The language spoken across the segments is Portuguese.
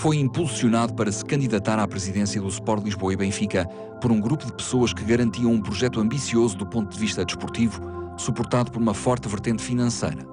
foi impulsionado para se candidatar à presidência do Sport Lisboa e Benfica por um grupo de pessoas que garantiam um projeto ambicioso do ponto de vista desportivo, suportado por uma forte vertente financeira.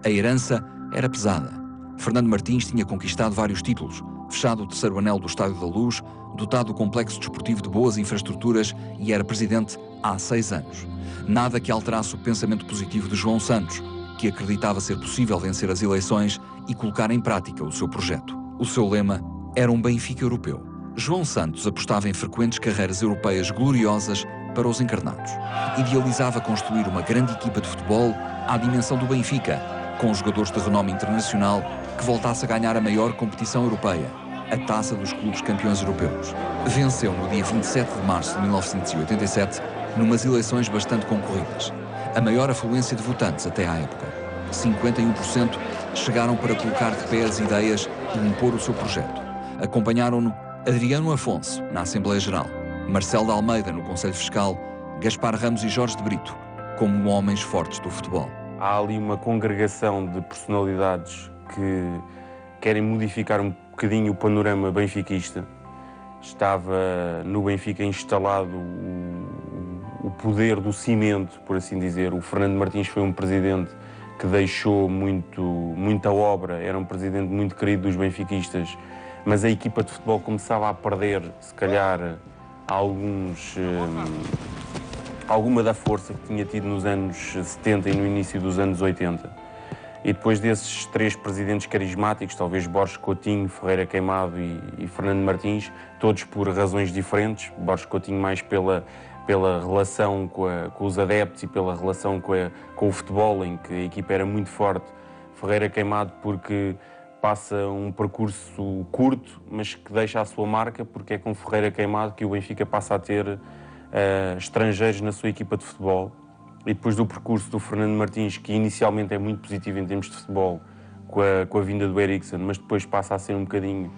A herança era pesada. Fernando Martins tinha conquistado vários títulos, fechado o terceiro anel do Estádio da Luz, dotado do complexo desportivo de boas infraestruturas e era presidente há 6 anos. Nada que alterasse o pensamento positivo de João Santos, que acreditava ser possível vencer as eleições e colocar em prática o seu projeto. O seu lema era um Benfica europeu. João Santos apostava em frequentes carreiras europeias gloriosas para os encarnados. Idealizava construir uma grande equipa de futebol à dimensão do Benfica, com jogadores de renome internacional que voltasse a ganhar a maior competição europeia, a Taça dos Clubes Campeões Europeus. Venceu no dia 27 de março de 1987, numas eleições bastante concorridas. A maior afluência de votantes até à época. 51% chegaram para colocar de pé as ideias e impor o seu projeto. Acompanharam-no Adriano Afonso, na Assembleia Geral, Marcelo de Almeida, no Conselho Fiscal, Gaspar Ramos e Jorge de Brito, como homens fortes do futebol. Há ali uma congregação de personalidades que querem modificar um bocadinho o panorama benfiquista. Estava no Benfica instalado o poder do cimento, por assim dizer. O Fernando Martins foi um presidente que deixou muita obra, era um presidente muito querido dos benfiquistas, mas a equipa de futebol começava a perder, se calhar, alguma da força que tinha tido nos anos 70 e no início dos anos 80. E depois desses 3 presidentes carismáticos, talvez Borges Coutinho, Ferreira Queimado e Fernando Martins, todos por razões diferentes, Borges Coutinho mais pela relação com os adeptos e pela relação com o futebol, em que a equipa era muito forte. Ferreira Queimado porque passa um percurso curto, mas que deixa a sua marca, porque é com Ferreira Queimado que o Benfica passa a ter estrangeiros na sua equipa de futebol. E depois do percurso do Fernando Martins, que inicialmente é muito positivo em termos de futebol, com a vinda do Eriksen, mas depois passa a ser um bocadinho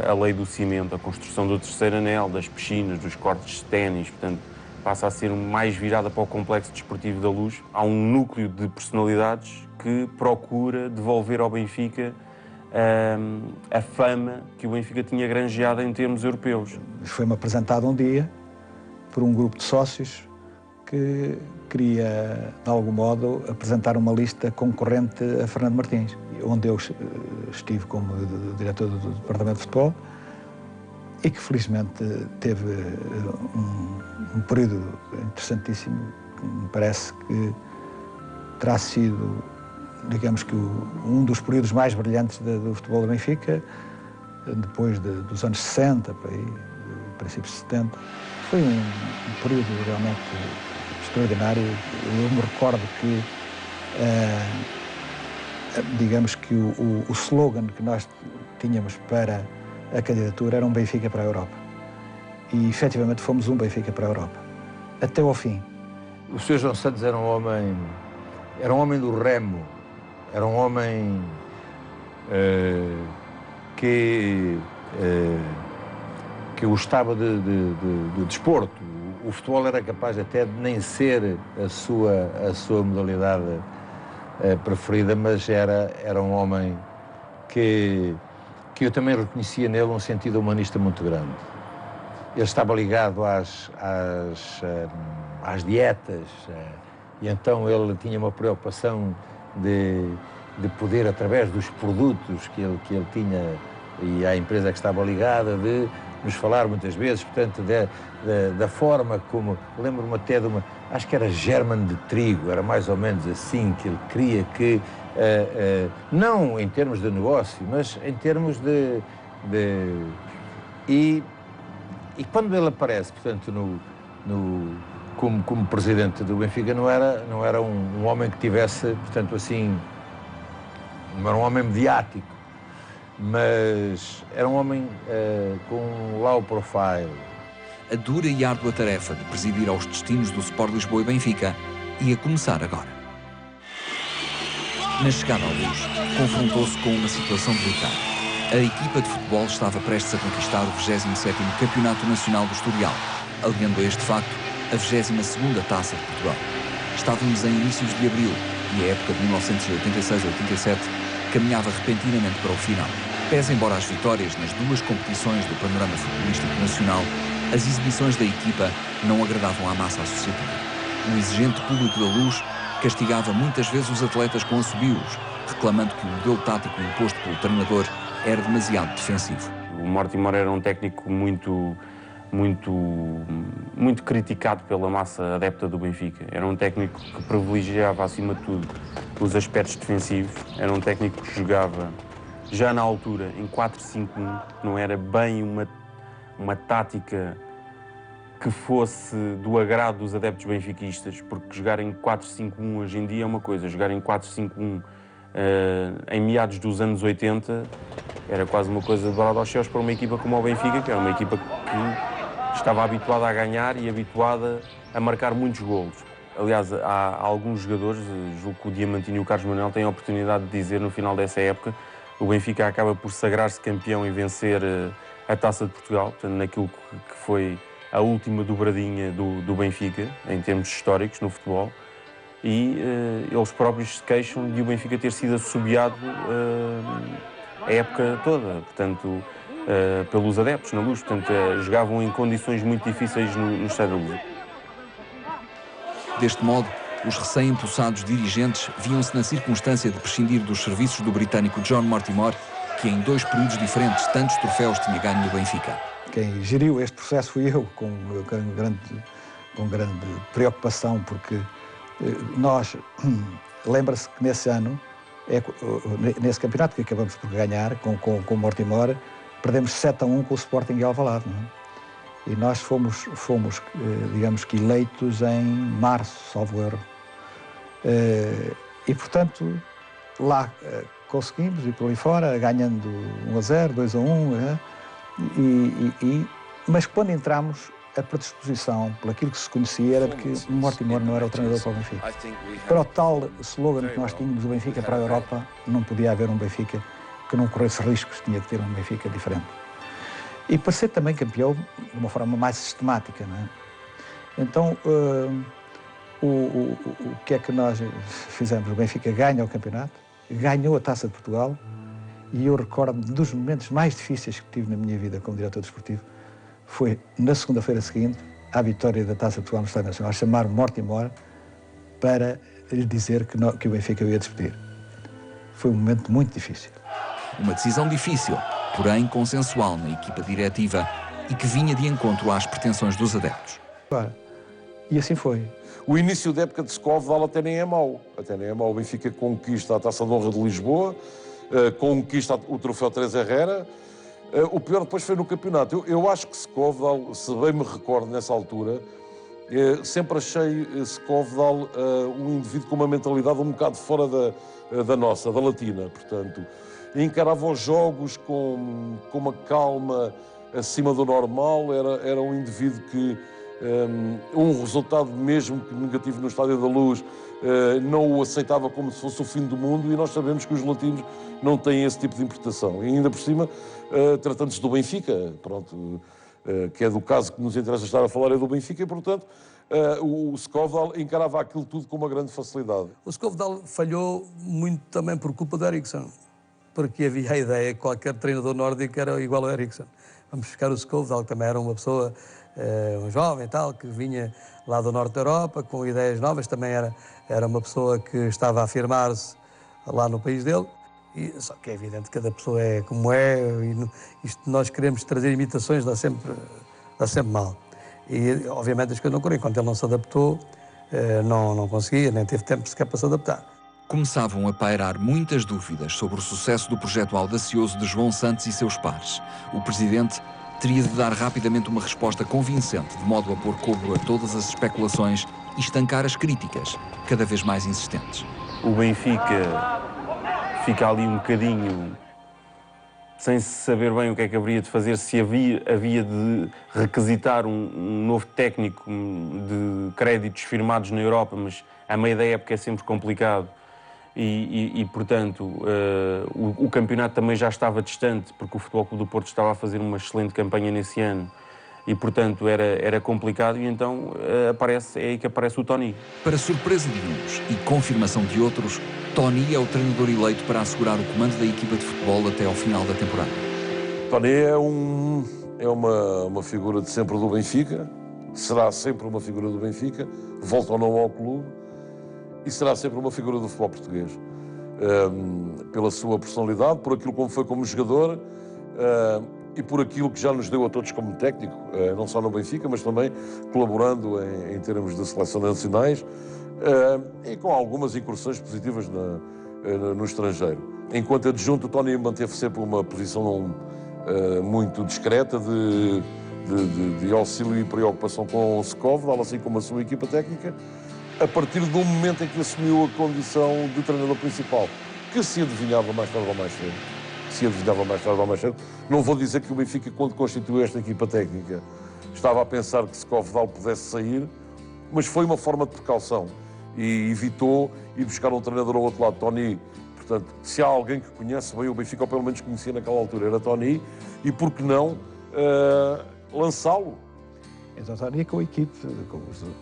a lei do cimento, a construção do terceiro anel, das piscinas, dos cortes de ténis, portanto, passa a ser mais virada para o complexo desportivo da Luz. Há um núcleo de personalidades que procura devolver ao Benfica a fama que o Benfica tinha granjeado em termos europeus. Foi-me apresentado um dia por um grupo de sócios que queria, de algum modo, apresentar uma lista concorrente a Fernando Martins, onde eu estive como diretor do Departamento de Futebol e que, felizmente, teve um período interessantíssimo, que me parece que terá sido, digamos que, um dos períodos mais brilhantes do futebol do Benfica, depois dos anos 60, para aí, princípios de 70. Foi um período realmente extraordinário. Eu me recordo que, digamos que o slogan que nós tínhamos para a candidatura era um Benfica para a Europa. E, efetivamente, fomos um Benfica para a Europa. Até ao fim. O Sr. João Santos era um homem do remo, era um homem que gostava de desporto. O futebol era capaz até de nem ser a sua modalidade preferida, mas era um homem que eu também reconhecia nele um sentido humanista muito grande. Ele estava ligado às dietas e então ele tinha uma preocupação de poder, através dos produtos que ele tinha e à empresa que estava ligada, de nos falar muitas vezes, portanto, da forma como, lembro-me até de uma, acho que era germen de trigo, era mais ou menos assim, que ele queria que, não em termos de negócio, mas em termos e quando ele aparece, portanto, como presidente do Benfica, não era um homem que tivesse, portanto, assim, não era um homem mediático, mas era um homem com um low profile. A dura e árdua tarefa de presidir aos destinos do Sport Lisboa e Benfica ia começar agora. Na chegada à Luz, confrontou-se com uma situação delicada. A equipa de futebol estava prestes a conquistar o 27º Campeonato Nacional do Estoril, aliando a este facto a 22ª Taça de Portugal. Estávamos em inícios de abril e a época de 1986-87 caminhava repentinamente para o final. Pese embora as vitórias nas duas competições do panorama futebolístico nacional, as exibições da equipa não agradavam à massa associativa. O exigente público da Luz castigava muitas vezes os atletas com assobios, reclamando que o modelo tático imposto pelo treinador era demasiado defensivo. O Mortimer era um técnico muito criticado pela massa adepta do Benfica. Era um técnico que privilegiava, acima de tudo, os aspectos defensivos. Era um técnico que jogava, já na altura, em 4-5-1. Não era bem uma tática que fosse do agrado dos adeptos benfiquistas, porque jogar em 4-5-1 hoje em dia é uma coisa, jogar em 4-5-1 em meados dos anos 80 era quase uma coisa de brado aos céus para uma equipa como o Benfica, que era uma equipa que estava habituada a ganhar e habituada a marcar muitos golos. Aliás, há alguns jogadores, julgo que o Diamantino e o Carlos Manuel têm a oportunidade de dizer no final dessa época, o Benfica acaba por sagrar-se campeão e vencer a Taça de Portugal, portanto, naquilo que foi a última dobradinha do Benfica, em termos históricos no futebol, e eles próprios se queixam de o Benfica ter sido assobiado a época toda, portanto, pelos adeptos na Luz, portanto, jogavam em condições muito difíceis no Estádio da Luz. Deste modo, os recém-impulsados dirigentes viam-se na circunstância de prescindir dos serviços do britânico John Mortimer, que em 2 períodos diferentes tantos troféus tinha ganho no Benfica. Quem geriu este processo fui eu, com grande preocupação, porque nós, lembra-se que nesse ano, nesse campeonato que acabamos por ganhar com o Mortimer, perdemos 7-1 com o Sporting em Alvalade, não é? E nós fomos, digamos que eleitos em março, salvo erro. E, portanto, lá conseguimos ir por ali fora, ganhando 1-0, 2-1, mas quando entramos, a predisposição, por aquilo que se conhecia, era de que o Mortimer não era o treinador para o Benfica. Para o tal slogan que nós tínhamos, o Benfica para a Europa, não podia haver um Benfica que não corresse riscos, tinha que ter um Benfica diferente. E para ser também campeão de uma forma mais sistemática, não é? Então, o que é que nós fizemos? O Benfica ganha o campeonato, ganhou a Taça de Portugal, e eu recordo-me dos momentos mais difíceis que tive na minha vida como diretor desportivo, foi na segunda-feira seguinte, à vitória da Taça de Portugal no Estádio Nacional, chamar Mortimer para lhe dizer que o Benfica ia despedir. Foi um momento muito difícil. Uma decisão difícil, porém consensual na equipa diretiva e que vinha de encontro às pretensões dos adeptos. E assim foi. O início da época de Scovedal até nem é mau. Até nem é mau. O Benfica conquista a Taça de Honra de Lisboa, conquista o troféu Teresa Herrera. O pior depois foi no campeonato. Eu acho que Scovedal, se bem me recordo nessa altura, sempre achei Scovedal um indivíduo com uma mentalidade um bocado fora da nossa, da latina, portanto. Encarava os jogos com uma calma acima do normal, era um indivíduo que um resultado mesmo que negativo no Estádio da Luz não o aceitava como se fosse o fim do mundo, e nós sabemos que os latinos não têm esse tipo de interpretação. E ainda por cima, tratando-se do Benfica, pronto, que é do caso que nos interessa estar a falar, é do Benfica, e portanto o Scovedal encarava aquilo tudo com uma grande facilidade. O Scovedal falhou muito também por culpa do Eriksson, porque havia a ideia que qualquer treinador nórdico era igual ao Eriksson. Vamos buscar o Scovedal, que também era uma pessoa, um jovem tal, que vinha lá do norte da Europa, com ideias novas, também era uma pessoa que estava a afirmar-se lá no país dele. Só que é evidente que cada pessoa é como é, e nós queremos trazer imitações, dá sempre mal. E obviamente as coisas não correram. Enquanto ele não se adaptou, não conseguia, nem teve tempo sequer para se adaptar. Começavam a pairar muitas dúvidas sobre o sucesso do projeto audacioso de João Santos e seus pares. O presidente teria de dar rapidamente uma resposta convincente, de modo a pôr cobro a todas as especulações e estancar as críticas, cada vez mais insistentes. O Benfica fica ali um bocadinho sem saber bem o que é que haveria de fazer, se havia de requisitar um novo técnico de créditos firmados na Europa, mas a meio da época é sempre complicado. E portanto, o campeonato também já estava distante, porque o Futebol Clube do Porto estava a fazer uma excelente campanha nesse ano, e portanto era complicado, e então é aí que aparece o Tony. Para surpresa de uns e confirmação de outros, Tony é o treinador eleito para assegurar o comando da equipa de futebol até ao final da temporada. Tony é uma figura de sempre do Benfica, será sempre uma figura do Benfica, volta ou não ao clube, e será sempre uma figura do futebol português. Pela sua personalidade, por aquilo como foi como jogador, e por aquilo que já nos deu a todos como técnico, não só no Benfica, mas também colaborando em termos de seleções nacionais, e com algumas incursões positivas no estrangeiro. Enquanto adjunto, o Tony manteve sempre uma posição muito discreta de auxílio e preocupação com o Sekovdal, assim como a sua equipa técnica, a partir do momento em que assumiu a condição de treinador principal, que se adivinhava mais tarde ou mais cedo. Não vou dizer que o Benfica, quando constituiu esta equipa técnica, estava a pensar que Sekovdal pudesse sair, mas foi uma forma de precaução e evitou ir buscar um treinador ao outro lado. Tony, portanto, se há alguém que conhece bem o Benfica, ou pelo menos conhecia naquela altura, era Tony, e por que não lançá-lo? Então, Tony com a equipe, com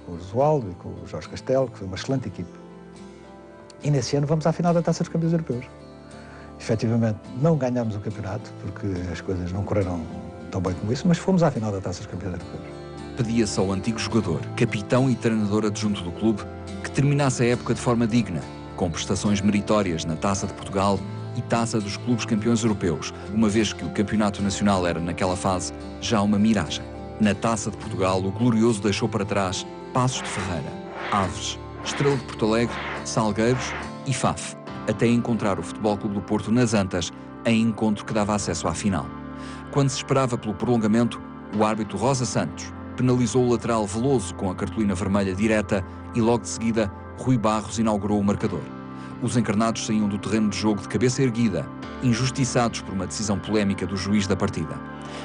o Josualdo e com o Jorge Castelo, que foi uma excelente equipe. E nesse ano vamos à final da Taça dos Campeões Europeus. Efetivamente, não ganhámos o campeonato, porque as coisas não correram tão bem como isso, mas fomos à final da Taça dos Campeões Europeus. Pedia-se ao antigo jogador, capitão e treinador adjunto do clube, que terminasse a época de forma digna, com prestações meritórias na Taça de Portugal e Taça dos Clubes Campeões Europeus, uma vez que o campeonato nacional era, naquela fase, já uma miragem. Na Taça de Portugal, o Glorioso deixou para trás Paços de Ferreira, Aves, Estrela de Porto Alegre, Salgueiros e Faf, até encontrar o Futebol Clube do Porto nas Antas, em encontro que dava acesso à final. Quando se esperava pelo prolongamento, o árbitro Rosa Santos penalizou o lateral Veloso com a cartolina vermelha direta e logo de seguida Rui Barros inaugurou o marcador. Os encarnados saíam do terreno de jogo de cabeça erguida, injustiçados por uma decisão polémica do juiz da partida.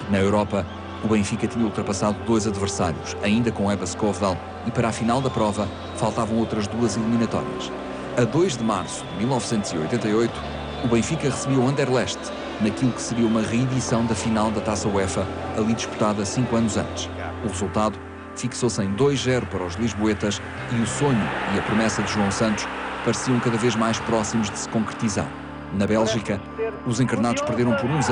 Na Europa, o Benfica tinha ultrapassado 2 adversários, ainda com Eba Sekovdal, e para a final da prova faltavam outras 2 eliminatórias. A 2 de março de 1988, o Benfica recebia o Anderlecht, naquilo que seria uma reedição da final da Taça UEFA, ali disputada 5 anos antes. O resultado fixou-se em 2-0 para os lisboetas e o sonho e a promessa de João Santos pareciam cada vez mais próximos de se concretizar. Na Bélgica, os encarnados perderam por 1-0,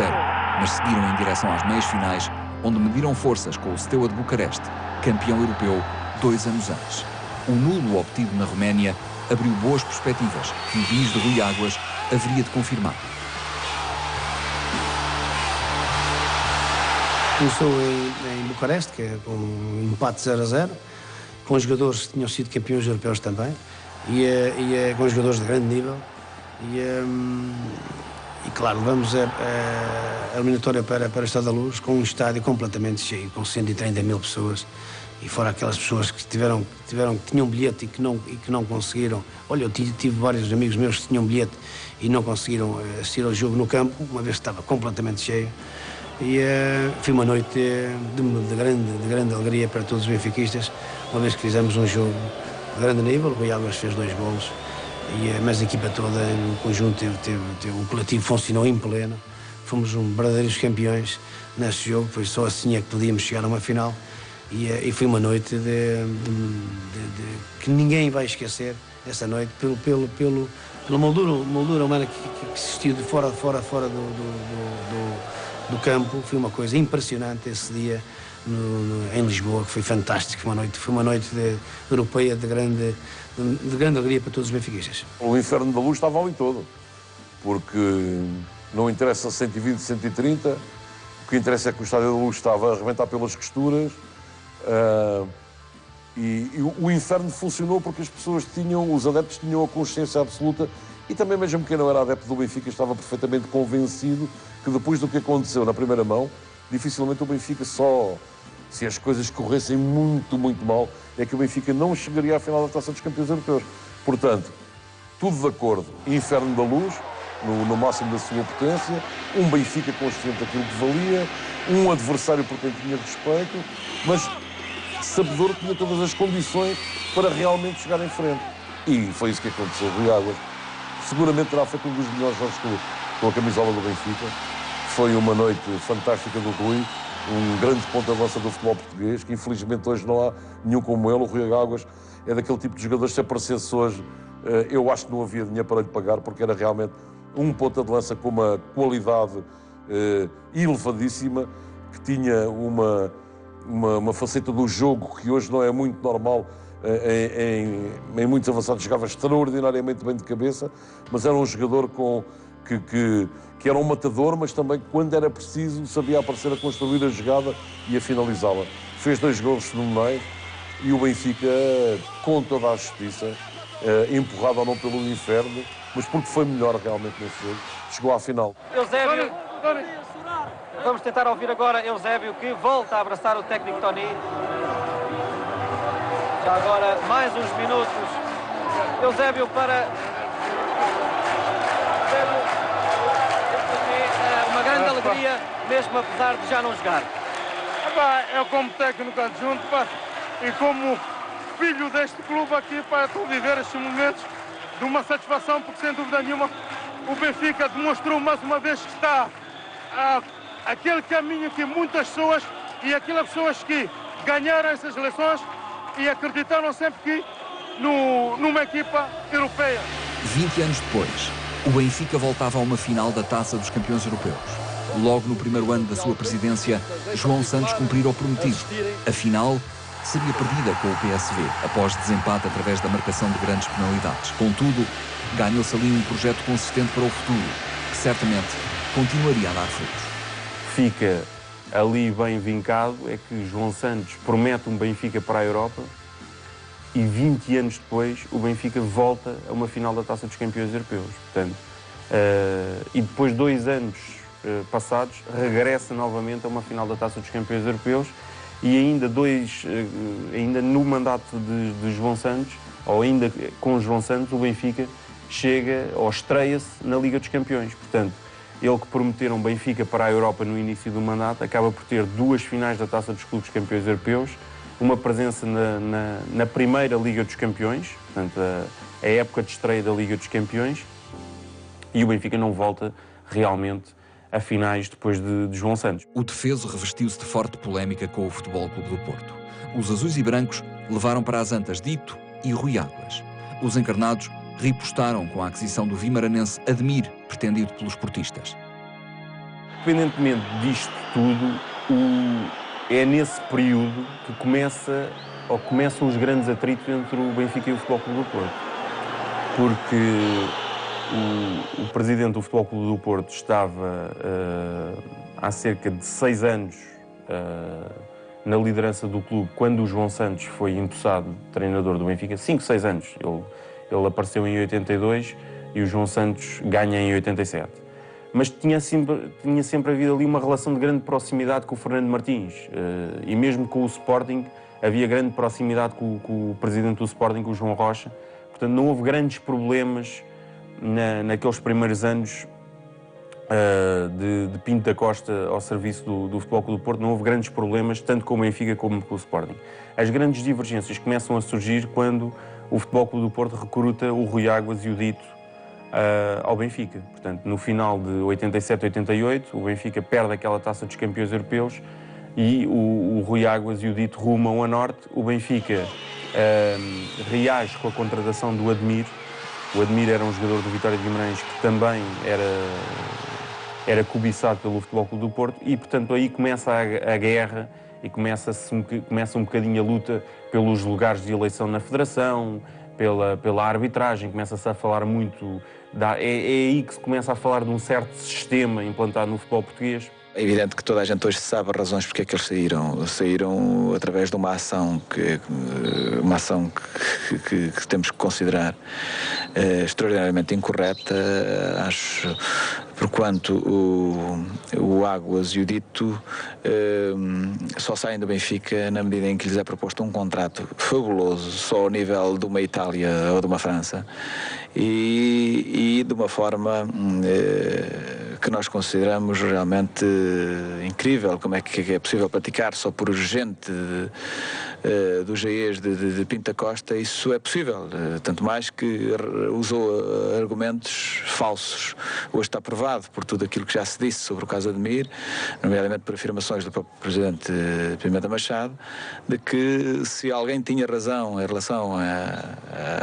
mas seguiram em direção às meias finais, onde mediram forças com o Steaua de Bucareste, campeão europeu 2 anos antes. O nulo obtido na Roménia abriu boas perspectivas que o juiz de Rui Águas haveria de confirmar. Começou em Bucareste, que é com um empate 0-0, com jogadores que tinham sido campeões europeus também, e com jogadores de grande nível. E claro, levamos a eliminatória para o Estádio da Luz com um estádio completamente cheio, com 130 mil pessoas, e fora aquelas pessoas que tinham bilhete e que não conseguiram. Olha, eu tive vários amigos meus que tinham bilhete e não conseguiram assistir ao jogo no campo, uma vez que estava completamente cheio. E foi uma noite de grande alegria para todos os benfiquistas, uma vez que fizemos um jogo de grande nível. O Rui Águas fez 2 golos, mas a equipa toda, no conjunto, o coletivo funcionou em pleno. Fomos verdadeiros campeões nesse jogo, foi só assim é que podíamos chegar a uma final. E foi uma noite que ninguém vai esquecer, essa noite, pela moldura humana que existiu de fora do campo. Foi uma coisa impressionante esse dia em Lisboa, que foi fantástico. Foi uma noite europeia de grande alegria para todos os benfiquistas. O inferno da luz estava ali todo, porque não interessa 120, 130, o que interessa é que o Estádio da Luz estava a arrebentar pelas costuras. E o inferno funcionou porque os adeptos tinham a consciência absoluta, e também mesmo quem não era adepto do Benfica estava perfeitamente convencido que depois do que aconteceu na primeira mão, dificilmente o Benfica, só se as coisas corressem muito, muito mal, é que o Benfica não chegaria à final da Taça dos Campeões Europeus. Portanto, tudo de acordo, inferno da luz, no máximo da sua potência, um Benfica consciente daquilo que valia, um adversário por quem tinha respeito, mas sabedor que tinha todas as condições para realmente chegar em frente. E foi isso que aconteceu. Rui Águas seguramente terá feito um dos melhores jogos com a camisola do Benfica. Foi uma noite fantástica do Rui, um grande ponta de lança do futebol português, que infelizmente hoje não há nenhum como ele. O Rui Águas é daquele tipo de jogadores que se aparecesse hoje, eu acho que não havia dinheiro para lhe pagar, porque era realmente um ponta de lança com uma qualidade elevadíssima, que tinha uma faceta do jogo que hoje não é muito normal. Em muitos avançados jogava extraordinariamente bem de cabeça, mas era um jogador que era um matador, mas também, quando era preciso, sabia aparecer a construir a jogada e a finalizá-la. Fez 2 golos no meio e o Benfica, com toda a justiça, empurrado ou não pelo inferno, mas porque foi melhor realmente nesse jogo, chegou à final. Eusébio, vamos tentar ouvir agora Eusébio, que volta a abraçar o técnico Tony. Já agora mais uns minutos. Eusébio para... Uma grande alegria, mesmo apesar de já não jogar. Eu como técnico adjunto e como filho deste clube aqui, estou a viver estes momentos de uma satisfação, porque sem dúvida nenhuma o Benfica demonstrou mais uma vez que está aquele caminho que muitas pessoas e aquelas pessoas que ganharam essas eleições e acreditaram sempre que numa equipa europeia. 20 anos depois, o Benfica voltava a uma final da Taça dos Campeões Europeus. Logo no primeiro ano da sua presidência, João Santos cumprira o prometido. A final seria perdida com o PSV, após desempate através da marcação de grandes penalidades. Contudo, ganhou-se ali um projeto consistente para o futuro, que certamente continuaria a dar frutos. Fica ali bem vincado é que João Santos promete um Benfica para a Europa e 20 anos depois o Benfica volta a uma final da Taça dos Campeões Europeus. Portanto, e depois de 2 anos passados, regressa novamente a uma final da Taça dos Campeões Europeus e ainda no mandato de João Santos, ou ainda com João Santos, o Benfica chega ou estreia-se na Liga dos Campeões. Portanto, ele que prometeram Benfica para a Europa no início do mandato, acaba por ter 2 finais da Taça dos Clubes Campeões Europeus, uma presença na primeira Liga dos Campeões, portanto, a época de estreia da Liga dos Campeões, e o Benfica não volta realmente a finais depois de João Santos. O defeso revestiu-se de forte polémica com o Futebol Clube do Porto. Os azuis e brancos levaram para as antas Dito e Rui Águas. Os encarnados ripostaram com a aquisição do vimaranense Admir, pretendido pelos portistas. Independentemente disto tudo, é nesse período que começam os grandes atritos entre o Benfica e o Futebol Clube do Porto. Porque o presidente do Futebol Clube do Porto estava há cerca de 6 anos na liderança do clube, quando o João Santos foi empossado treinador do Benfica. 5, 6 anos. Ele apareceu em 82 e o João Santos ganha em 87. Mas tinha sempre havido ali uma relação de grande proximidade com o Fernando Martins. E mesmo com o Sporting, havia grande proximidade com o presidente do Sporting, com o João Rocha. Portanto, não houve grandes problemas naqueles primeiros anos de Pinto da Costa ao serviço do Futebol Clube do Porto. Não houve grandes problemas, tanto com o Benfica como com o Sporting. As grandes divergências começam a surgir quando o Futebol Clube do Porto recruta o Rui Águas e o Dito ao Benfica. Portanto, no final de 87-88, o Benfica perde aquela Taça dos Campeões Europeus e o Rui Águas e o Dito rumam a norte. O Benfica reage com a contratação do Admir. O Admir era um jogador do Vitória de Guimarães que também era cobiçado pelo Futebol Clube do Porto e, portanto, aí começa a guerra e começa um bocadinho a luta pelos lugares de eleição na Federação, pela arbitragem, começa-se a falar muito... É aí que se começa a falar de um certo sistema implantado no futebol português. É evidente que toda a gente hoje sabe as razões porque é que eles saíram. Saíram através de uma ação que temos que considerar extraordinariamente incorreta, acho, porquanto o Águas e o Dito só saem do Benfica na medida em que lhes é proposto um contrato fabuloso, só ao nível de uma Itália ou de uma França, e de uma forma que nós consideramos realmente incrível. Como é que é possível praticar só por gente dos GEs de Pinto Costa? Isso é possível, tanto mais que usou argumentos falsos. Hoje está provado por tudo aquilo que já se disse sobre o caso Ademir, nomeadamente por afirmações do próprio Presidente Pimenta Machado, de que se alguém tinha razão em relação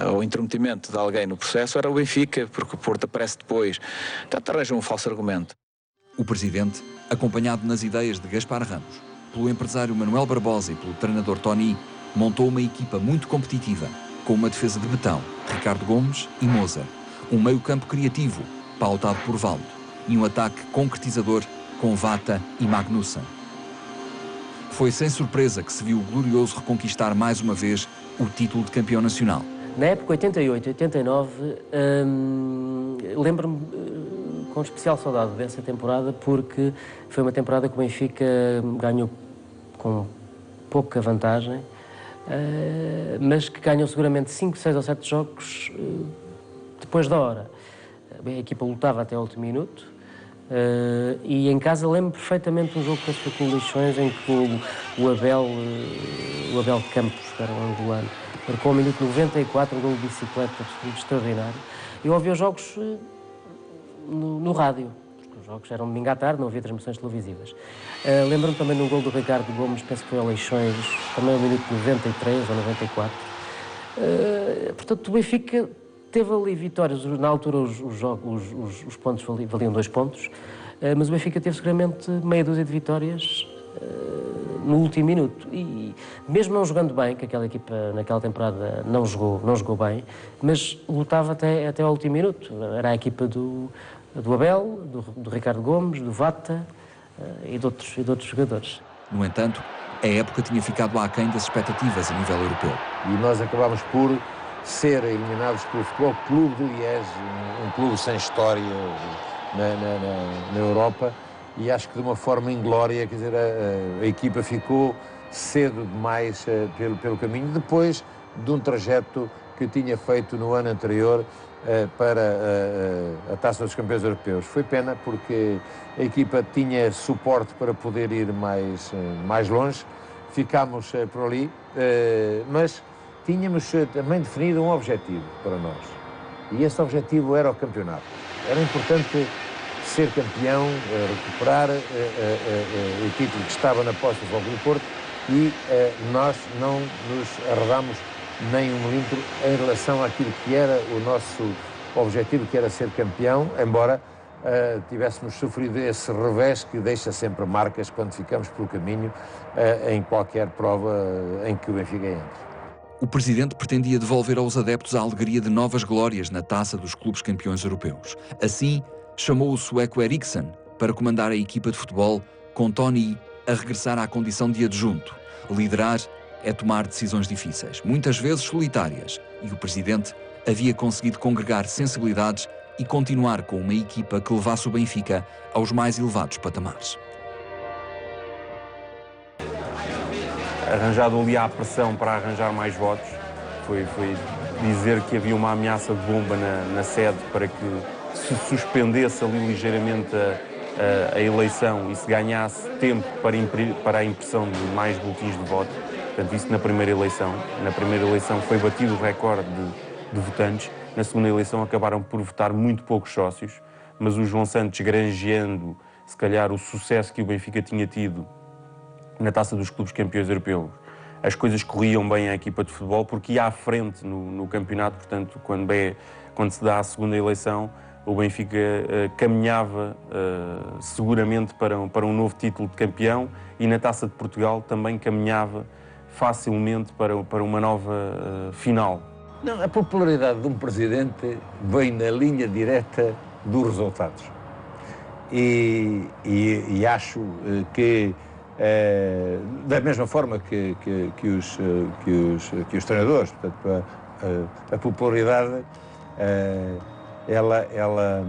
ao intrometimento de alguém no processo era o Benfica, porque o Porto aparece depois. Portanto, arranja um falso argumento. O Presidente, acompanhado nas ideias de Gaspar Ramos, pelo empresário Manuel Barbosa e pelo treinador Tony, montou uma equipa muito competitiva, com uma defesa de betão, Ricardo Gomes e Moser, um meio-campo criativo, pautado por Valdo, e um ataque concretizador com Vata e Magnussen. Foi sem surpresa que se viu o Glorioso reconquistar mais uma vez o título de campeão nacional. Na época 88-89, lembro-me com especial saudade dessa temporada, porque foi uma temporada que o Benfica ganhou com pouca vantagem, mas que ganhou seguramente 5, 6 ou 7 jogos depois da hora. A equipa lutava até o último minuto, e em casa lembro perfeitamente um jogo que foi com o Leixões, em que o Abel Campos, que era um angolano, marcou ao minuto 94 um gol de bicicleta absolutamente extraordinário. Eu ouvi os jogos no rádio, porque os jogos eram domingo à tarde, não havia transmissões televisivas. Lembro-me também de um gol do Ricardo Gomes, penso que foi ao Leixões, também ao minuto 93 ou 94. Portanto, o Benfica teve ali vitórias. Na altura os pontos valiam 2 pontos, mas o Benfica teve seguramente meia dúzia de vitórias no último minuto. E mesmo não jogando bem, que aquela equipa naquela temporada não jogou bem, mas lutava até ao último minuto. Era a equipa do Abel, do Ricardo Gomes, do Vata e de outros jogadores. No entanto, a época tinha ficado aquém das expectativas a nível europeu. E nós acabámos por ser eliminados pelo Futebol Clube do Liège, um clube sem história na Europa, e acho que de uma forma inglória, quer dizer, a equipa ficou cedo demais pelo caminho, depois de um trajeto que tinha feito no ano anterior para a Taça dos Campeões Europeus. Foi pena, porque a equipa tinha suporte para poder ir mais longe, ficámos por ali, mas tínhamos também definido um objetivo para nós, e esse objetivo era o campeonato. Era importante ser campeão, recuperar o título que estava na posse do Futebol Clube do Porto, e nós não nos arredámos nem um milímetro em relação àquilo que era o nosso objetivo, que era ser campeão, embora tivéssemos sofrido esse revés que deixa sempre marcas quando ficamos pelo caminho em qualquer prova em que o Benfica entra. O Presidente pretendia devolver aos adeptos a alegria de novas glórias na Taça dos Clubes Campeões Europeus. Assim, chamou o sueco Eriksson para comandar a equipa de futebol, com Tony a regressar à condição de adjunto. Liderar é tomar decisões difíceis, muitas vezes solitárias, e o Presidente havia conseguido congregar sensibilidades e continuar com uma equipa que levasse o Benfica aos mais elevados patamares. Arranjado ali a pressão para arranjar mais votos, foi dizer que havia uma ameaça de bomba na sede para que se suspendesse ali ligeiramente a eleição e se ganhasse tempo para a impressão de mais boletins de voto. Portanto, isso na primeira eleição. Na primeira eleição foi batido o recorde de votantes. Na segunda eleição acabaram por votar muito poucos sócios, mas o João Santos, granjeando, se calhar, o sucesso que o Benfica tinha tido na Taça dos Clubes Campeões Europeus, as coisas corriam bem à equipa de futebol, porque ia à frente no campeonato. Portanto, quando se dá a segunda eleição, o Benfica caminhava seguramente para um novo título de campeão, e na Taça de Portugal também caminhava facilmente para uma nova final. Não, a popularidade de um presidente vem na linha direta dos resultados. E acho que, da mesma forma que os treinadores, portanto, a popularidade, ela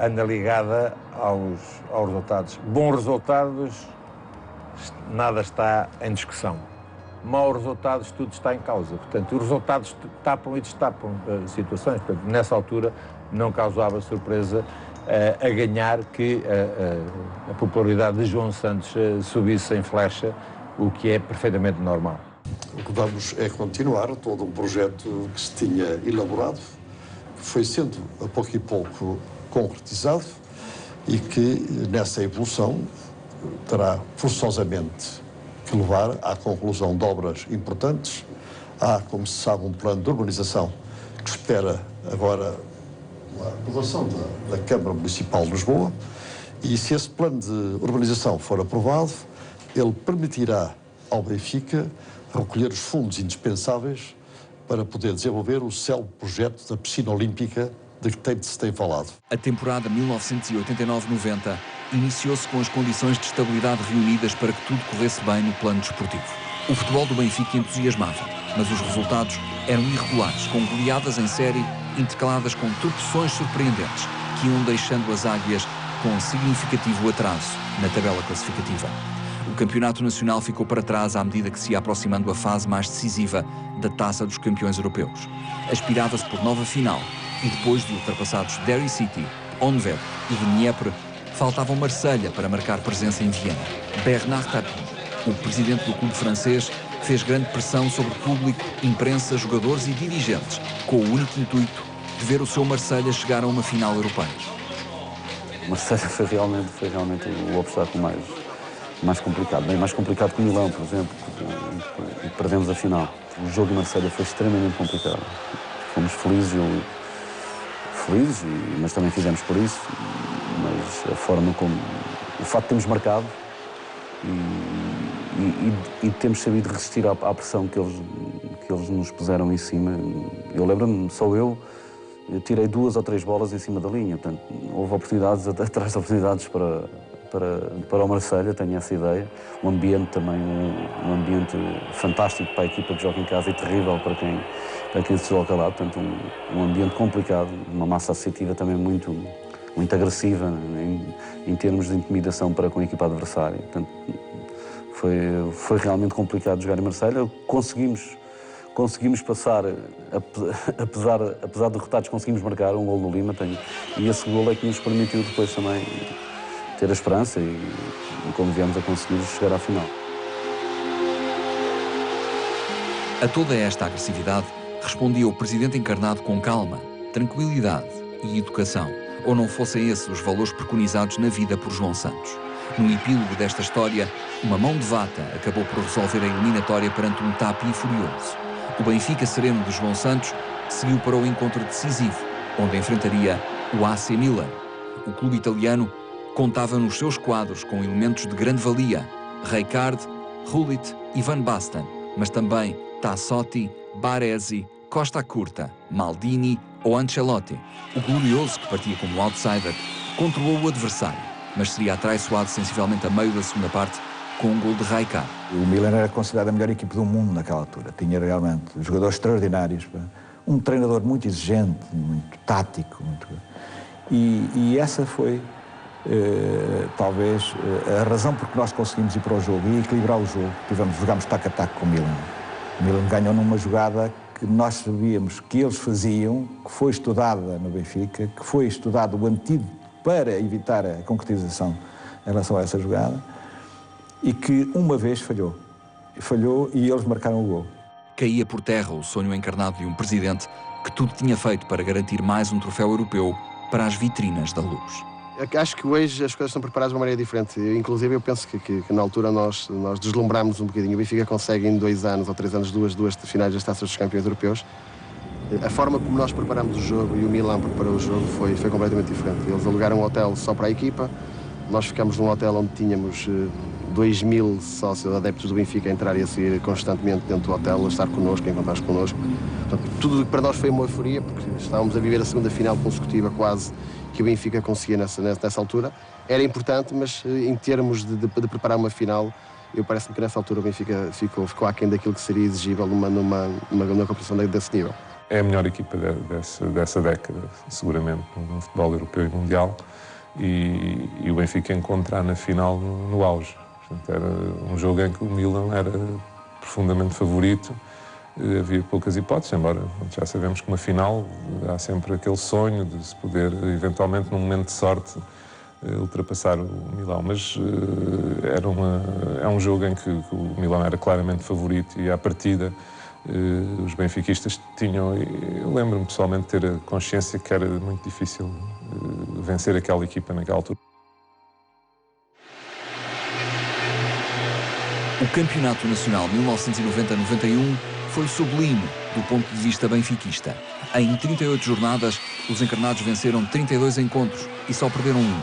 anda ligada aos resultados. Bons resultados, nada está em discussão. Maus resultados, tudo está em causa. Portanto, os resultados tapam e destapam situações. Portanto, nessa altura, não causava surpresa a ganhar que a popularidade de João Santos subisse em flecha, o que é perfeitamente normal. O que vamos é continuar todo um projeto que se tinha elaborado, que foi sendo a pouco e pouco concretizado e que nessa evolução terá forçosamente que levar à conclusão de obras importantes. Há, como se sabe, um plano de urbanização que espera agora a aprovação da Câmara Municipal de Lisboa, e se esse plano de urbanização for aprovado, ele permitirá ao Benfica recolher os fundos indispensáveis para poder desenvolver o célebre projeto da piscina olímpica de que se tem falado. A temporada 1989-90 iniciou-se com as condições de estabilidade reunidas para que tudo corresse bem no plano desportivo. O futebol do Benfica entusiasmava, mas os resultados eram irregulares, com goleadas em série intercaladas com tropeções surpreendentes que iam deixando as águias com um significativo atraso na tabela classificativa. O campeonato nacional ficou para trás à medida que se ia aproximando a fase mais decisiva da Taça dos Campeões Europeus. Aspirava-se por nova final e depois de ultrapassados Derry City, Honvéd e Dnieper, faltavam Marselha para marcar presença em Viena. Bernard Tapie, o presidente do clube francês, fez grande pressão sobre público, imprensa, jogadores e dirigentes, com o único intuito de ver o seu Marselha chegar a uma final europeia. Marselha foi realmente o obstáculo mais complicado, bem mais complicado que o Milão, por exemplo, e perdemos a final. O jogo de Marselha foi extremamente complicado. Fomos felizes, mas também fizemos por isso. Mas a forma como... O facto de termos marcado e temos sabido resistir à pressão que eles nos puseram em cima. Eu lembro-me, eu tirei 2 ou 3 bolas em cima da linha. Portanto, houve oportunidades, atrás de oportunidades para o Marselha, tenho essa ideia. Um ambiente também, um ambiente fantástico para a equipa que joga em casa e terrível para quem se desloca lá. Portanto, um ambiente complicado, uma massa associativa também muito agressiva em termos de intimidação para com a equipa adversária. Portanto, foi realmente complicado jogar em Marselha. Conseguimos passar, apesar de derrotados, conseguimos marcar um gol no Lima. E esse gol é que nos permitiu depois também ter a esperança e como viemos a conseguir chegar à final. A toda esta agressividade respondia o presidente encarnado com calma, tranquilidade e educação, ou não fossem esses os valores preconizados na vida por João Santos. No epílogo desta história, uma mão de vata acabou por resolver a eliminatória perante um Tapie furioso. O Benfica sereno de João Santos seguiu para o encontro decisivo, onde enfrentaria o AC Milan. O clube italiano contava nos seus quadros com elementos de grande valia: Rijkaard, Gullit e Van Basten, mas também Tassotti, Baresi, Costa Curta, Maldini ou Ancelotti. O glorioso, que partia como outsider, controlou o adversário, mas seria atraiçoado sensivelmente a meio da segunda parte com um gol de Rijkaard. O Milan era considerado a melhor equipe do mundo naquela altura. Tinha realmente jogadores extraordinários, um treinador muito exigente, muito tático. E essa foi, talvez, a razão por que nós conseguimos ir para o jogo e equilibrar o jogo. Jogámos taco a taco com o Milan. O Milan ganhou numa jogada que nós sabíamos que eles faziam, que foi estudada no Benfica, que foi estudado o antídoto para evitar a concretização em relação a essa jogada, e que uma vez falhou. Falhou e eles marcaram o gol. Caía por terra o sonho encarnado de um presidente que tudo tinha feito para garantir mais um troféu europeu para as vitrinas da luz. Acho que hoje as coisas estão preparadas de uma maneira diferente. Inclusive, eu penso que na altura nós deslumbrámos um bocadinho. O Benfica consegue em 2 anos ou 3 anos duas finais das Taças dos Campeões Europeus. A forma como nós preparámos o jogo e o Milan preparou o jogo foi completamente diferente. Eles alugaram um hotel só para a equipa. Nós ficámos num hotel onde tínhamos 2.000 sócios adeptos do Benfica a entrar e a sair constantemente dentro do hotel, a estar connosco, a encontrar-se connosco. Portanto, tudo para nós foi uma euforia, porque estávamos a viver a segunda final consecutiva quase que o Benfica conseguia nessa altura. Era importante, mas em termos de preparar uma final, parece-me que nessa altura o Benfica ficou aquém daquilo que seria exigível numa competição desse nível. É a melhor equipa dessa década, seguramente, no futebol europeu e mundial, e o Benfica encontrar na final no auge. Portanto, era um jogo em que o Milan era profundamente favorito havia poucas hipóteses, embora já sabemos que uma final há sempre aquele sonho de se poder, eventualmente, num momento de sorte, ultrapassar o Milão. Mas é um jogo em que o Milão era claramente favorito e, à partida, os benfiquistas tinham... Eu lembro-me pessoalmente de ter a consciência que era muito difícil vencer aquela equipa naquela altura. O Campeonato Nacional 1990-91 foi sublime do ponto de vista benfiquista. Em 38 jornadas, os encarnados venceram 32 encontros e só perderam um.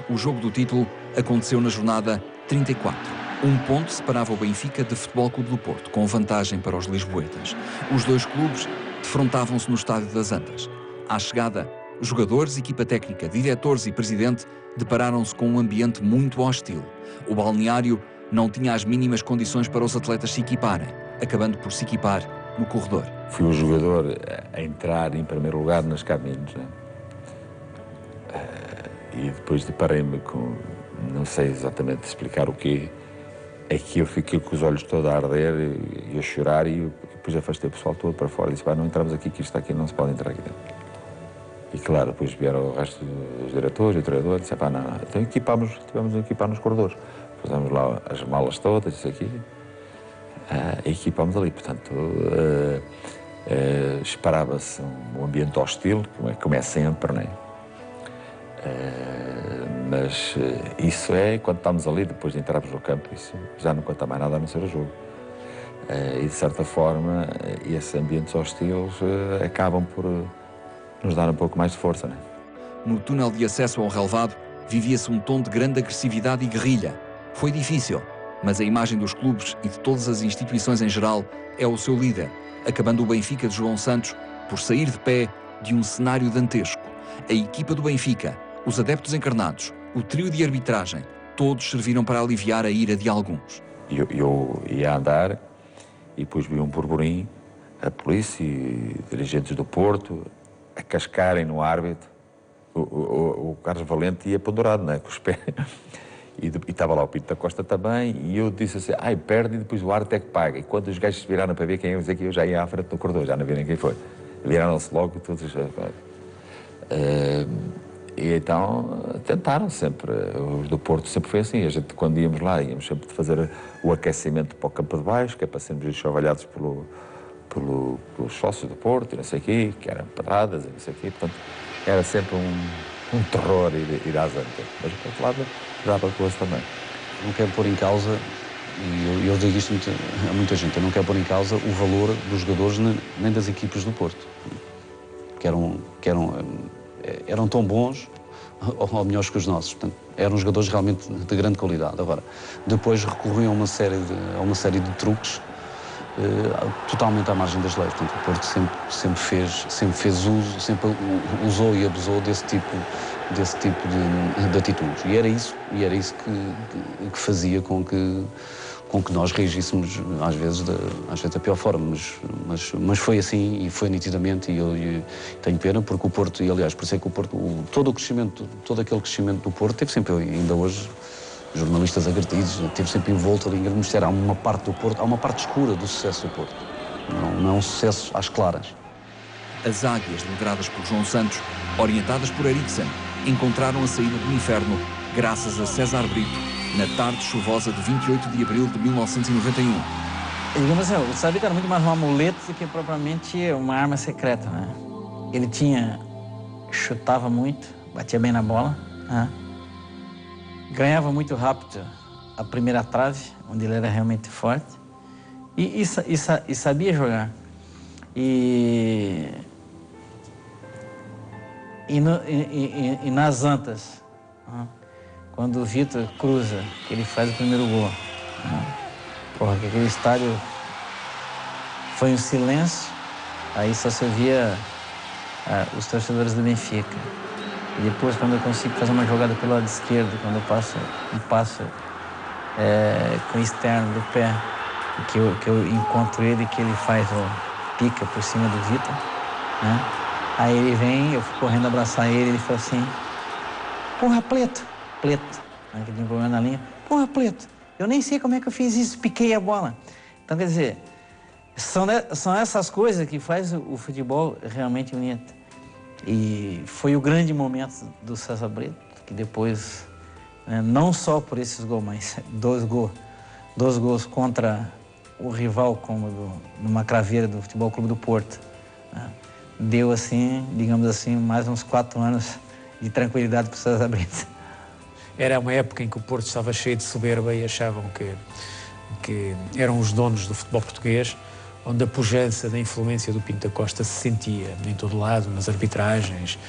O jogo do título aconteceu na jornada 34. Um ponto separava o Benfica de Futebol Clube do Porto, com vantagem para os lisboetas. Os dois clubes defrontavam-se no Estádio das Antas. À chegada, jogadores, equipa técnica, diretores e presidente depararam-se com um ambiente muito hostil. O balneário não tinha as mínimas condições para os atletas se equiparem, acabando por se equipar no corredor. Fui o jogador a entrar em primeiro lugar nas cabines, né? E depois deparei-me com, não sei exatamente explicar o quê, é que eu fiquei com os olhos todos a arder e a chorar, e depois afastei o pessoal todo para fora e disse: não entramos aqui, que isto aqui não se pode entrar aqui dentro. E claro, depois vieram o resto dos diretores e o treinador e disse: não, então tivemos a equipar nos corredores. Fizemos lá as malas todas, isso aqui, e equipámos ali. Portanto, esperava-se um ambiente hostil, como é sempre, não é? Mas isso é quando estamos ali, depois de entrarmos no campo, isso já não conta mais nada a não ser o jogo. E de certa forma, esses ambientes hostis acabam por nos dar um pouco mais de força, não é? No túnel de acesso ao relvado, vivia-se um tom de grande agressividade e guerrilha. Foi difícil, mas a imagem dos clubes e de todas as instituições em geral é o seu líder, acabando o Benfica de João Santos por sair de pé de um cenário dantesco. A equipa do Benfica, os adeptos encarnados, o trio de arbitragem, todos serviram para aliviar a ira de alguns. Eu ia andar e depois vi um burburinho, a polícia e dirigentes do Porto a cascarem no árbitro. O Carlos Valente ia pendurado, não é? Com os pés. E estava lá o Pinto da Costa também, e eu disse assim: perde e depois o árbitro é que paga. E quando os gajos se viraram para ver quem ia dizer, que eu já ia à frente do corredor, já não viram quem foi. Viraram-se logo todos. E então tentaram sempre. Os do Porto sempre foi assim. A gente, quando íamos lá, íamos sempre fazer o aquecimento para o campo de baixo, que é para sermos enxovalhados pelos sócios do Porto, e não sei o quê, que eram pedradas e não sei o quê. Portanto, era sempre um terror ir às Antas. Mas, por outro lado, dava coisa também. Não quero pôr em causa, e eu digo isto a muita gente, eu não quero pôr em causa o valor dos jogadores nem das equipes do Porto, que eram tão bons ou melhores que os nossos. Portanto, eram jogadores realmente de grande qualidade. Agora, depois recorriam a uma série de truques totalmente à margem das leis. Portanto, o Porto sempre fez uso, sempre usou e abusou desse tipo de atitudes. E era isso que fazia com que nós reagíssemos, às vezes da pior forma, mas foi assim e foi nitidamente, e eu tenho pena, porque o Porto, e aliás, por isso é que o Porto, todo aquele crescimento do Porto, teve sempre, ainda hoje, jornalistas agredidos, teve sempre envolto ali em grande mistério. Há uma parte do Porto, há uma parte escura do sucesso do Porto. Não é um sucesso às claras. As águias, lideradas por João Santos, orientadas por Eriksen, encontraram a saída do inferno graças a César Brito, na tarde chuvosa de 28 de abril de 1991. Digamos assim, o César Brito era muito mais um amuleto do que propriamente uma arma secreta, né? Ele chutava muito, batia bem na bola, né? Ganhava muito rápido a primeira trave, onde ele era realmente forte, e sabia jogar. E nas Antas, quando o Vitor cruza, que ele faz o primeiro gol, que aquele estádio foi um silêncio, aí só se ouvia os torcedores do Benfica. E depois, quando eu consigo fazer uma jogada pelo lado esquerdo, quando eu passo um passo com o externo do pé, que eu encontro ele, que ele faz pica por cima do Vitor, né? Aí ele vem, eu fui correndo abraçar ele fala assim: porra, Pleto, que tinha um problema na linha, porra, Pleto, eu nem sei como é que eu fiz isso, piquei a bola. Então, quer dizer, São essas coisas que faz o futebol realmente bonito. E foi o grande momento do César Brito, que depois, não só por esses gols, mas dois gols contra o rival, como numa craveira do Futebol Clube do Porto, deu assim, digamos assim, mais uns 4 anos de tranquilidade para o César Brito. Era uma época em que o Porto estava cheio de soberba e achavam que eram os donos do futebol português, onde a pujança da influência do Pinto da Costa se sentia em todo lado, nas arbitragens,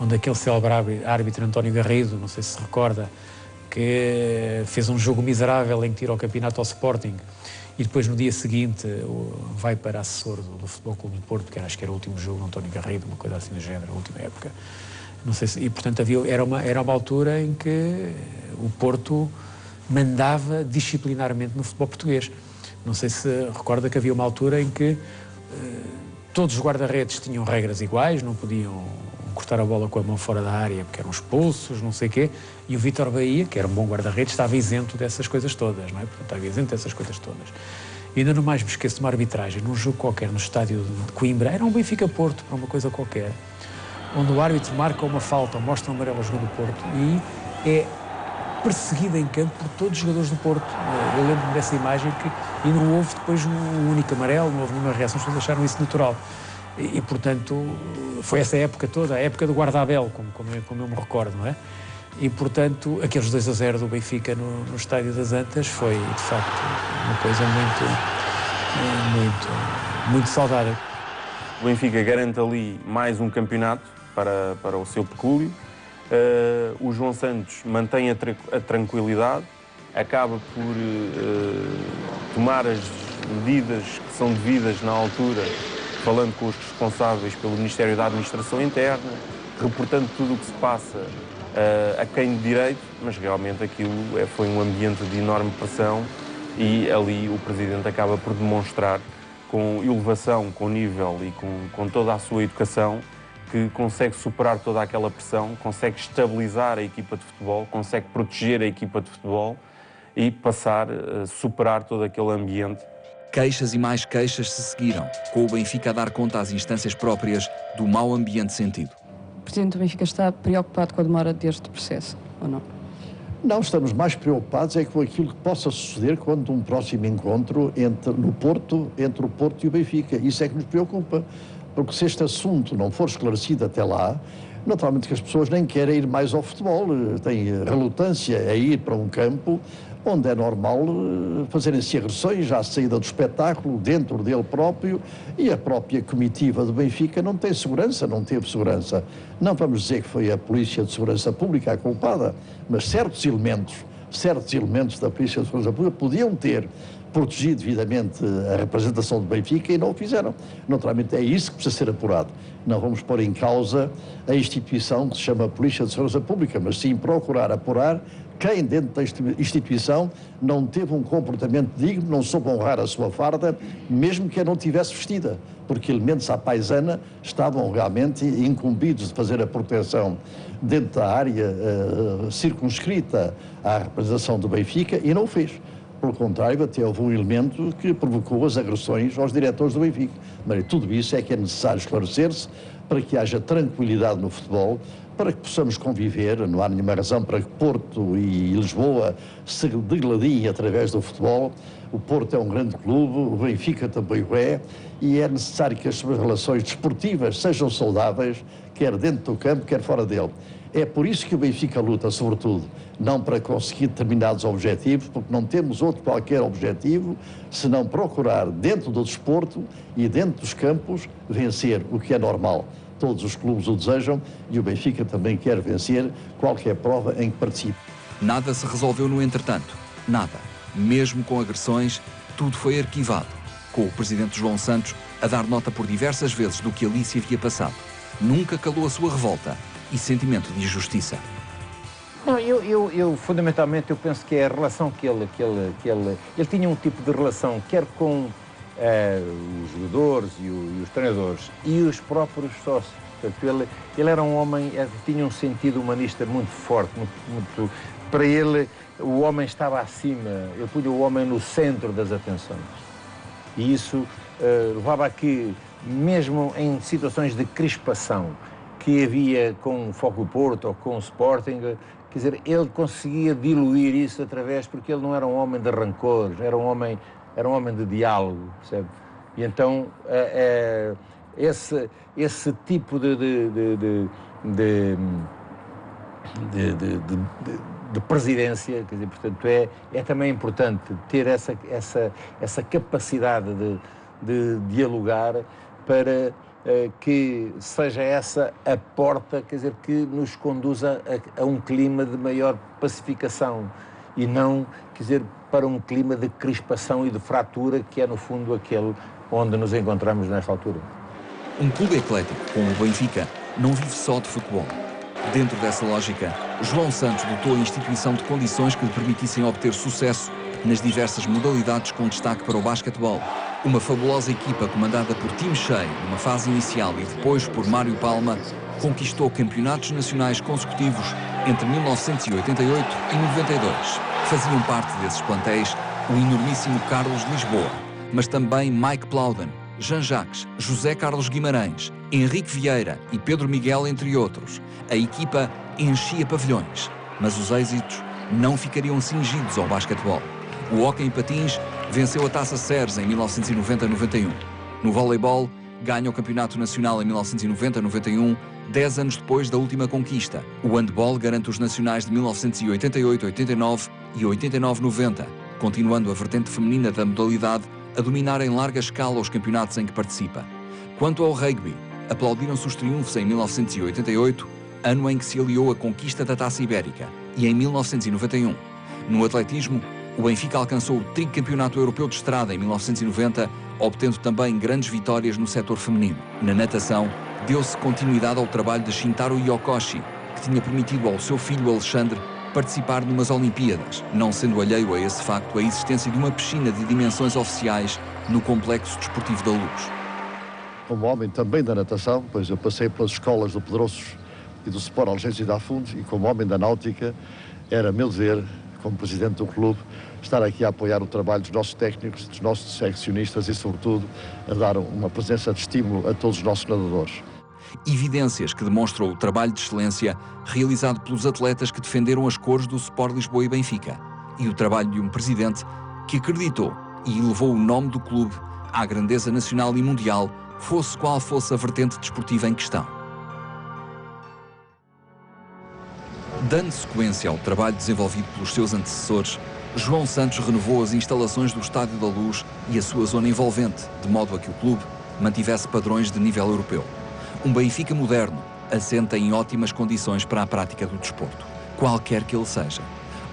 onde aquele célebre árbitro António Garrido, não sei se se recorda, que fez um jogo miserável em que tira o campeonato ao Sporting e depois no dia seguinte vai para assessor do Futebol Clube do Porto, porque acho que era o último jogo do António Garrido, uma coisa assim do género, a última época. Não sei se, e portanto era uma altura em que o Porto mandava disciplinarmente no futebol português. Não sei se recorda que havia uma altura em que todos os guarda-redes tinham regras iguais, não podiam cortar a bola com a mão fora da área porque eram expulsos, não sei o quê, e o Vítor Bahia, que era um bom guarda-redes, estava isento dessas coisas todas, não é? Portanto, estava isento dessas coisas todas. E ainda não mais me esqueço de uma arbitragem, num jogo qualquer, no estádio de Coimbra, era um Benfica-Porto, para uma coisa qualquer, onde o árbitro marca uma falta, mostra um amarelo ao jogo do Porto e é perseguido em campo por todos os jogadores do Porto. Eu lembro-me dessa imagem e não houve depois um único amarelo, não houve nenhuma reação, as pessoas acharam isso natural. E portanto, foi essa época toda, a época do guarda-abel, como eu me recordo, não é? E portanto, aqueles 2-0 do Benfica no Estádio das Antas foi, de facto, uma coisa muito saudável. O Benfica garante ali mais um campeonato para o seu pecúlio. O João Santos mantém a tranquilidade, acaba por tomar as medidas que são devidas na altura, falando com os responsáveis pelo Ministério da Administração Interna, reportando tudo o que se passa a quem de direito, mas realmente aquilo foi um ambiente de enorme pressão e ali o Presidente acaba por demonstrar com elevação, com nível e com toda a sua educação que consegue superar toda aquela pressão, consegue estabilizar a equipa de futebol, consegue proteger a equipa de futebol e passar a superar todo aquele ambiente. Queixas e mais queixas se seguiram, com o Benfica a dar conta às instâncias próprias do mau ambiente sentido. O Presidente do Benfica está preocupado com a demora deste processo, ou não? Não, estamos mais preocupados com aquilo que possa suceder quando um próximo encontro entre o Porto e o Benfica. Isso é que nos preocupa. Porque se este assunto não for esclarecido até lá, naturalmente que as pessoas nem querem ir mais ao futebol, têm relutância a ir para um campo onde é normal fazerem-se agressões à saída do espetáculo, dentro dele próprio, e a própria comitiva do Benfica não tem segurança, não teve segurança. Não vamos dizer que foi a Polícia de Segurança Pública a culpada, mas certos elementos da Polícia de Segurança Pública podiam ter protegido devidamente a representação do Benfica e não o fizeram. Naturalmente é isso que precisa ser apurado. Não vamos pôr em causa a instituição que se chama Polícia de Segurança Pública, mas sim procurar apurar quem dentro da instituição não teve um comportamento digno, não soube honrar a sua farda, mesmo que a não tivesse vestida, porque elementos à paisana estavam realmente incumbidos de fazer a proteção dentro da área circunscrita à representação do Benfica e não o fez. Pelo contrário, até houve um elemento que provocou as agressões aos diretores do Benfica. Mas tudo isso é que é necessário esclarecer-se para que haja tranquilidade no futebol, para que possamos conviver. Não há nenhuma razão para que Porto e Lisboa se degladiem através do futebol. O Porto é um grande clube, o Benfica também o é, e é necessário que as suas relações desportivas sejam saudáveis, quer dentro do campo, quer fora dele. É por isso que o Benfica luta, sobretudo, não para conseguir determinados objetivos, porque não temos outro qualquer objetivo, senão procurar, dentro do desporto e dentro dos campos, vencer, o que é normal. Todos os clubes o desejam e o Benfica também quer vencer qualquer prova em que participe. Nada se resolveu no entretanto. Nada. Mesmo com agressões, tudo foi arquivado, com o Presidente João Santos a dar nota por diversas vezes do que ali se havia passado. Nunca calou a sua revolta e sentimento de injustiça. Não, eu fundamentalmente eu penso que é a relação que ele tinha um tipo de relação, quer com os jogadores e os treinadores e os próprios sócios. Portanto, ele era um homem que tinha um sentido humanista muito forte, muito, para ele o homem estava acima, ele punha o homem no centro das atenções. E isso levava a que, mesmo em situações de crispação que havia com o Foco do Porto ou com o Sporting, quer dizer, ele conseguia diluir isso porque ele não era um homem de rancores, era um homem de diálogo, percebe? E então esse tipo de presidência, quer dizer, portanto, é também importante ter essa capacidade de dialogar para que seja essa a porta, quer dizer, que nos conduza a um clima de maior pacificação e não, quer dizer, para um clima de crispação e de fratura, que é, no fundo, aquele onde nos encontramos nesta altura. Um clube eclético, como o Benfica, não vive só de futebol. Dentro dessa lógica, João Santos dotou a instituição de condições que lhe permitissem obter sucesso nas diversas modalidades, com destaque para o basquetebol. Uma fabulosa equipa comandada por Tim Shea, numa fase inicial, e depois por Mário Palma, conquistou campeonatos nacionais consecutivos entre 1988 e 92. Faziam parte desses plantéis o enormíssimo Carlos de Lisboa, mas também Mike Plowden, Jean Jacques, José Carlos Guimarães, Henrique Vieira e Pedro Miguel, entre outros. A equipa enchia pavilhões, mas os êxitos não ficariam cingidos ao basquetebol. O hóquei em patins venceu a Taça Ceres em 1990-91. No voleibol, ganha o Campeonato Nacional em 1990-91, 10 anos depois da última conquista. O handball garante os nacionais de 1988-89 e 89-90, continuando a vertente feminina da modalidade a dominar em larga escala os campeonatos em que participa. Quanto ao rugby, aplaudiram-se os triunfos em 1988, ano em que se aliou à conquista da Taça Ibérica, e em 1991. No atletismo, o Benfica alcançou o tricampeonato europeu de estrada em 1990, obtendo também grandes vitórias no setor feminino. Na natação, deu-se continuidade ao trabalho de Shintaro Yokoshi, que tinha permitido ao seu filho Alexandre participar numas Olimpíadas, não sendo alheio a esse facto a existência de uma piscina de dimensões oficiais no Complexo Desportivo da Luz. Como homem também da natação, pois eu passei pelas escolas do Pedroços e do Sport Algésia da Fundo, e como homem da náutica, era meu dever, como presidente do clube, estar aqui a apoiar o trabalho dos nossos técnicos, dos nossos seccionistas e, sobretudo, a dar uma presença de estímulo a todos os nossos nadadores. Evidências que demonstram o trabalho de excelência realizado pelos atletas que defenderam as cores do Sport Lisboa e Benfica, e o trabalho de um presidente que acreditou e elevou o nome do clube à grandeza nacional e mundial, fosse qual fosse a vertente desportiva em questão. Dando sequência ao trabalho desenvolvido pelos seus antecessores, João Santos renovou as instalações do Estádio da Luz e a sua zona envolvente, de modo a que o clube mantivesse padrões de nível europeu. Um Benfica moderno, assenta em ótimas condições para a prática do desporto, qualquer que ele seja.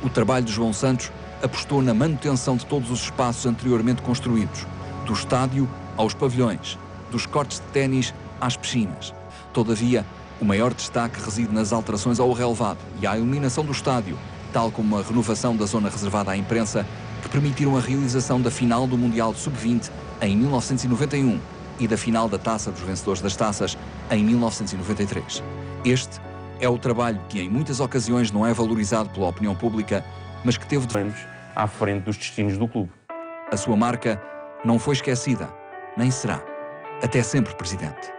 O trabalho de João Santos apostou na manutenção de todos os espaços anteriormente construídos, do estádio aos pavilhões, dos cortes de ténis às piscinas. Todavia, o maior destaque reside nas alterações ao relevado e à iluminação do estádio, tal como a renovação da zona reservada à imprensa, que permitiram a realização da final do Mundial Sub-20 em 1991 e da final da Taça dos Vencedores das Taças em 1993. Este é o trabalho que em muitas ocasiões não é valorizado pela opinião pública, mas que teve de anos à frente dos destinos do clube. A sua marca não foi esquecida, nem será. Até sempre, Presidente.